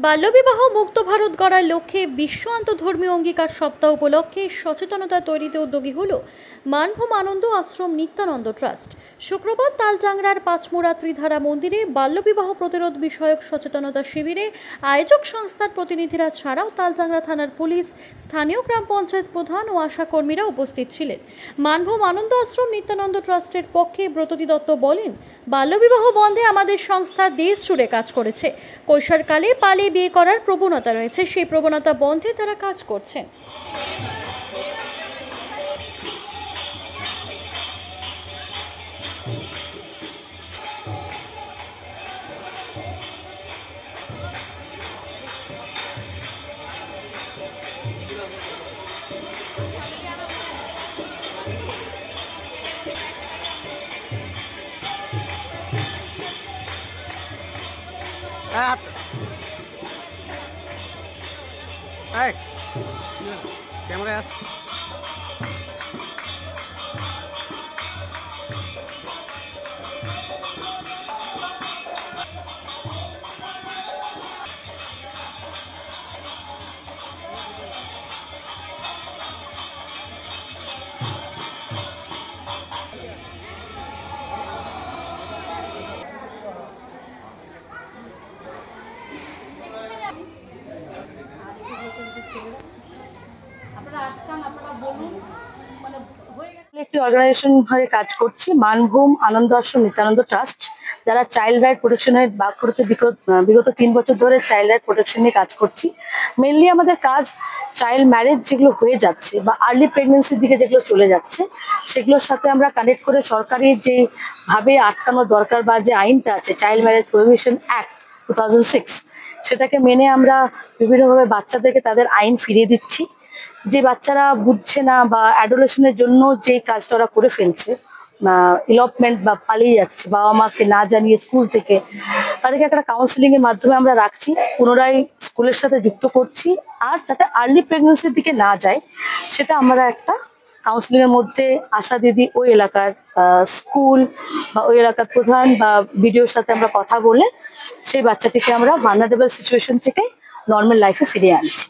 বাল্যবিবাহ মুক্ত ভারত গড়ার লক্ষ্যে বিশ্ব আন্তঃধর্মীয় অঙ্গীকার সপ্তাহ উপলক্ষে সচেতনতা তৈরিতে উদ্যোগী হল মানভূম আনন্দ আশ্রম নিত্যানন্দ ট্রাস্ট। শুক্রবার তালজাংরার পাঁচমুড়া ত্রিধারা মন্দিরে বাল্যবিবাহ প্রতিরোধ বিষয়ক সচেতনতা শিবিরে আয়োজক সংস্থার প্রতিনিধিরা ছাড়াও তালজাংরা থানার পুলিশ, স্থানীয় গ্রাম পঞ্চায়েত প্রধান ও আশাকর্মীরা উপস্থিত ছিলেন। মানভূম আনন্দ আশ্রম নিত্যানন্দ ট্রাস্টের পক্ষে ব্রততী দত্ত বলেন, বাল্যবিবাহ বন্ধে আমাদের সংস্থা দেশ জুড়ে কাজ করেছে। কৈশোরকালে পালিয়ে বিয়ে করার প্রবণতা রয়েছে, সেই প্রবণতা বন্ধে তারা কাজ করছেন। कैमरा একটি অর্গানাইজেশন হয়ে কাজ করছি, মানভূম আনন্দ আশ্রম নিত্যানন্দ ট্রাস্ট, যারা চাইল্ড রাইট প্রোটেকশনের বাঁকুড়াতে বিগত 3 বছর ধরে চাইল্ড রাইট প্রোটেকশন নিয়ে কাজ করছি। মেনলি আমাদের কাজ চাইল্ড ম্যারেজ যেগুলো হয়ে যাচ্ছে বা আর্লি প্রেগনেন্সির দিকে যেগুলো চলে যাচ্ছে, সেগুলোর সাথে আমরা কানেক্ট করে সরকারি যে ভাবে আটকানো দরকার বা যে আইনটা আছে চাইল্ড ম্যারেজ প্রহিবিশন অ্যাক্ট 2006, সেটাকে মেনে আমরা বিভিন্নভাবে বাচ্চাদেরকে তাদের আইন ফিরিয়ে দিচ্ছি। যে বাচ্চারা বুঝছে না বা অ্যাডোলেশনের জন্য যে কাজটা ওরা করে ফেলছে, ইলপমেন্ট বা পালিয়ে যাচ্ছে বাবা মাকে না জানিয়ে স্কুল থেকে, তাদেরকে একটা কাউন্সিলিং এর মাধ্যমে আমরা রাখছি, পুনরায় স্কুলের সাথে যুক্ত করছি। আর যাতে আর্লি প্রেগনেন্সির দিকে না যায়, সেটা আমরা একটা কাউন্সিলিং এর মধ্যে আশা দিদি, ওই এলাকার স্কুল বা ওই এলাকার প্রধান বা বিডিওর সাথে আমরা কথা বলে সেই বাচ্চাটিকে আমরা ভালনারেবল সিচুয়েশন থেকে নর্মাল লাইফে ফিরিয়ে আনছি।